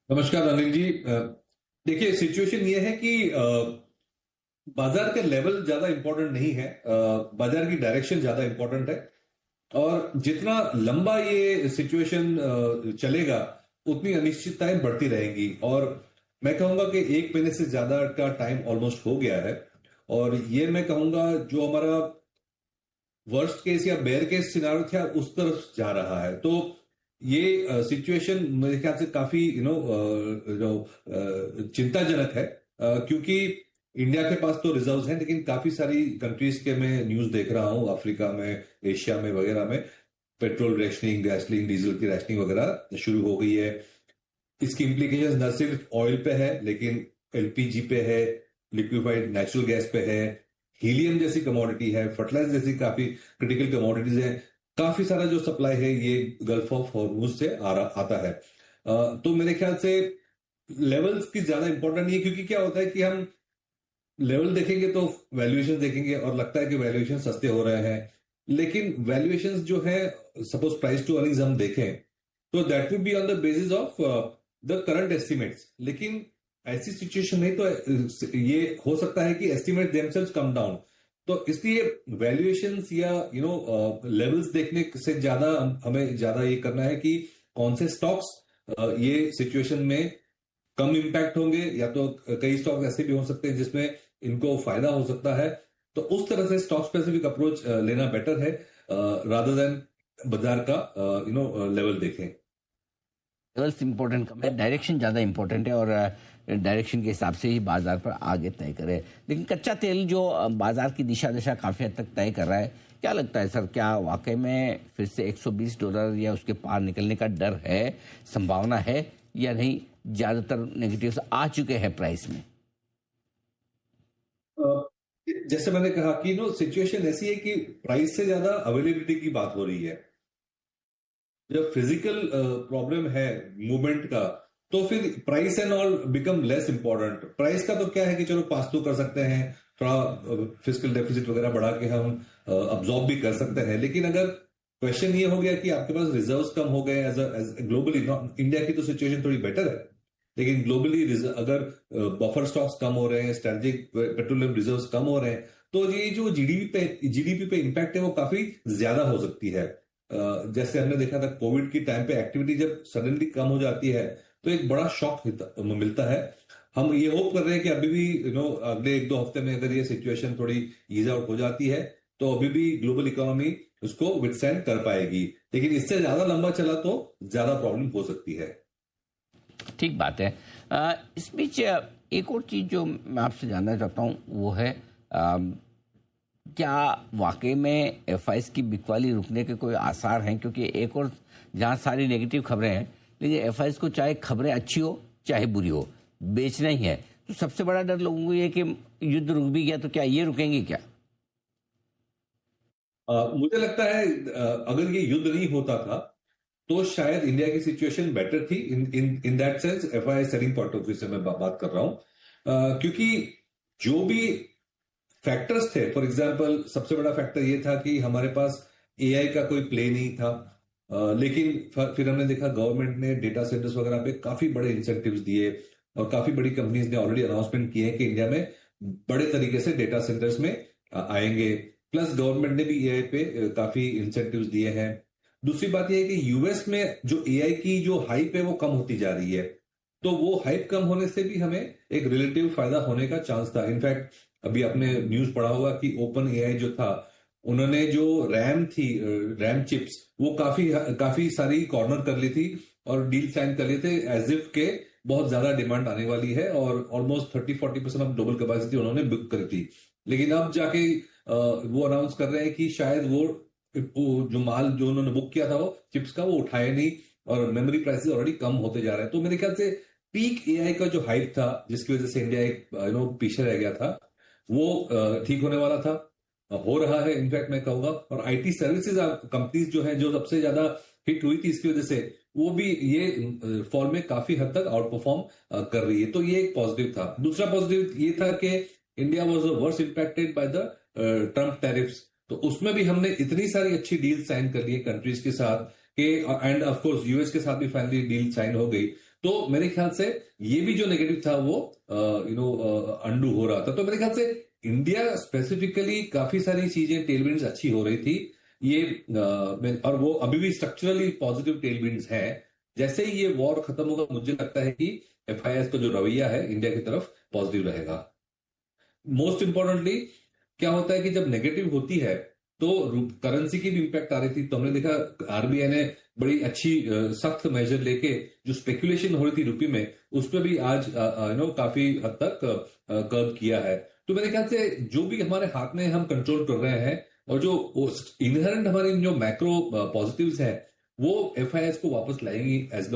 नमस्कार अनिल जी। देखिए सिचुएशन ये है कि बाजार का लेवल ज्यादा इंपॉर्टेंट नहीं है। बाजार की डायरेक्शन ज्यादा इंपॉर्टेंट है। और जितना लंबा ये सिचुएशन चलेगा उतनी अनिश्चितताएं बढ़ती रहेंगी। और मैं कहूंगा कि एक महीने से ज्यादा का टाइम ऑलमोस्ट हो गया है। और ये मैं कहूंगा जो हमारा वर्स्ट केस या बेयर केस सिनारियो था उस तरफ जा रहा है। तो ये सिचुएशन मेरे ख्याल से काफी चिंताजनक है। क्योंकि इंडिया के पास तो रिजर्व्स हैं, लेकिन काफी सारी कंट्रीज के मैं न्यूज देख रहा हूँ, अफ्रीका में, एशिया में वगैरह में पेट्रोल रैशनिंग, गैसलीन, डीजल की रैशनिंग वगैरह शुरू हो गई है। इसकी इम्प्लीकेशन न सिर्फ ऑयल पे है, लेकिन एलपीजी पे है, लिक्विफाइड नेचुरल गैस पे है, हीलियम जैसी कमोडिटी है, फर्टिलाइजर जैसी काफी क्रिटिकल कमोडिटीज है। काफी सारा जो सप्लाई है ये गल्फ ऑफ हॉर्मुज से आता है। तो मेरे ख्याल से लेवल्स की ज्यादा इंपॉर्टेंट नहीं है, क्योंकि क्या होता है कि हम लेवल देखेंगे तो वैल्यूएशन देखेंगे और लगता है कि वैल्यूएशन सस्ते हो रहे हैं। लेकिन वैल्यूएशन जो है, सपोज प्राइस टू अर्निंग्स हम देखें तो that would be on the basis of the current estimates. लेकिन ऐसी सिचुएशन नहीं, तो ये हो सकता है कि एस्टिमेट देमसेल्व्स कम डाउन। तो इसलिए वैल्यूएशंस या लेवल्स देखने से ज्यादा हमें ज्यादा ये करना है कि कौन से स्टॉक्स ये सिचुएशन में कम इम्पैक्ट होंगे, या तो कई स्टॉक ऐसे भी हो सकते हैं जिसमें इनको फायदा हो सकता है। तो उस तरह से स्टॉक स्पेसिफिक अप्रोच लेना बेटर है, रादर देन बाजार का लेवल देखें। लेवल्स इंपॉर्टेंट कम है, डायरेक्शन ज़्यादा इंपॉर्टेंट है और डायरेक्शन के हिसाब से ही बाजार पर आगे तय करे। लेकिन कच्चा तेल जो बाजार की दिशा दशा काफ़ी हद तक तय कर रहा है, क्या लगता है सर, क्या वाकई में फिर से $120 या उसके पार निकलने का डर है, संभावना है या नहीं? ज़्यादातर नेगेटिव्स आ चुके हैं प्राइस में। अ, जैसे मैंने कहा कि सिचुएशन ऐसी है कि प्राइस से ज्यादा अवेलेबिलिटी की बात हो रही है। जब फिजिकल प्रॉब्लम है मूवमेंट का, तो फिर price and all become less important. Price का तो क्या है कि चलो पास तो कर सकते हैं, थोड़ा फिजिकल डेफिसिट वगैरह बढ़ा के हम अब्जॉर्ब भी कर सकते हैं। लेकिन अगर क्वेश्चन ये हो गया कि आपके पास रिजर्व्स कम हो गए एज ग्लोबली, इंडिया की तो सिचुएशन थोड़ी बेटर है, लेकिन ग्लोबली अगर बफर स्टॉक्स कम हो रहे हैं, स्ट्रेटेजिक पेट्रोलियम रिजर्व्स कम हो रहे हैं, तो ये जो जीडीपी पे इम्पैक्ट है वो काफी ज्यादा हो सकती है। जैसे हमने देखा था कोविड की टाइम पे एक्टिविटी जब सडनली कम हो जाती है तो एक बड़ा शॉक मिलता है। हम ये होप कर रहे हैं कि अभी भी अगले एक दो हफ्ते में अगर ये सिचुएशन थोड़ी ईज आउट हो जाती है तो अभी भी ग्लोबल इकोनॉमी उसको विथस्टैंड कर पाएगी। लेकिन इससे ज्यादा लंबा चला तो ज्यादा प्रॉब्लम हो सकती है। ठीक बात है। इस बीच एक और चीज़ जो मैं आपसे जानना चाहता हूँ वो है, क्या वाकई में एफआईएस की बिकवाली रुकने के कोई आसार हैं? क्योंकि एक और जहाँ सारी नेगेटिव खबरें हैं, लेकिन एफआईएस को चाहे खबरें अच्छी हो चाहे बुरी हो, बेचना ही है। तो सबसे बड़ा डर लोगों को ये कि युद्ध रुक भी गया तो क्या ये रुकेंगे क्या? मुझे लगता है अगर ये युद्ध नहीं होता था तो शायद इंडिया की सिचुएशन बेटर थी। In in in that sense FII selling point of view से मैं बात कर रहा हूं। क्योंकि जो भी फैक्टर्स थे, फॉर एग्जांपल सबसे बड़ा फैक्टर ये था कि हमारे पास एआई का कोई प्ले नहीं था। लेकिन फिर हमने देखा गवर्नमेंट ने डेटा सेंटर्स वगैरह पे काफी बड़े इंसेंटिव्स दिए, और काफी बड़ी कंपनीज ने ऑलरेडी अनाउंसमेंट किए हैं कि इंडिया में बड़े तरीके से डेटा सेंटर्स में आएंगे। प्लस गवर्नमेंट ने भी एआई पे काफी इंसेंटिव्स दिए हैं। दूसरी बात यह है कि यूएस में जो एआई की जो हाइप है वो कम होती जा रही है। तो वो हाइप कम होने से भी हमें एक रिलेटिव फायदा होने का चांस था। इनफैक्ट अभी आपने न्यूज पढ़ा होगा कि ओपन एआई जो था, उन्होंने जो रैम थी, रैम चिप्स, वो काफी काफी सारी कॉर्नर कर ली थी और डील साइन कर लिए थे एज इफ के बहुत ज्यादा डिमांड आने वाली है, और ऑलमोस्ट 30-40% ऑफ ग्लोबल कैपेसिटी उन्होंने बुक करी थी। लेकिन अब जाके वो अनाउंस कर रहे हैं कि शायद वो जो माल जो उन्होंने बुक किया था वो चिप्स का, वो उठाए नहीं, और मेमोरी प्राइसेस ऑलरेडी कम होते जा रहे हैं। तो मेरे ख्याल से पीक एआई का जो हाइप था जिसकी वजह से इंडिया एक पीछे रह गया था, वो ठीक होने वाला था, हो रहा है इनफैक्ट मैं कहूंगा। और आईटी सर्विसेज कंपनीज जो है, जो सबसे ज्यादा हिट हुई थी इसकी वजह से, वो भी ये फॉल में काफी हद तक आउट परफॉर्म कर रही है। तो ये एक पॉजिटिव था। दूसरा पॉजिटिव ये था कि India was worst impacted by the Trump tariffs. तो उसमें भी हमने इतनी सारी अच्छी डील साइन कर ली है कंट्रीज के साथ कि, एंड ऑफ कोर्स यूएस के साथ भी फाइनली डील साइन हो गई। तो मेरे ख्याल से ये भी जो नेगेटिव था वो अंडू हो रहा था। तो मेरे ख्याल से इंडिया स्पेसिफिकली काफी सारी चीजें टेलविंड्स अच्छी हो रही थी ये, और वो अभी भी स्ट्रक्चरली पॉजिटिव टेलविंड्स हैं। जैसे ही ये वॉर खत्म होगा मुझे लगता है कि एफआईएस का जो रवैया है इंडिया की तरफ पॉजिटिव रहेगा। मोस्ट इंपॉर्टेंटली क्या होता है कि जब नेगेटिव होती है तो करेंसी की भी इंपैक्ट आ रही थी। तो हमने देखा आरबीआई ने बड़ी अच्छी सख्त मेजर लेके जो स्पेकुलेशन हो रही थी रुपये में उस पर भी आज काफी हद तक कर्व किया है। तो मेरे ख्याल से जो भी हमारे हाथ में हम कंट्रोल कर रहे हैं और जो इनहेरेंट हमारे जो मैक्रो पॉजिटिव्स हैं वो एफआईएस को वापस लाएंगी एज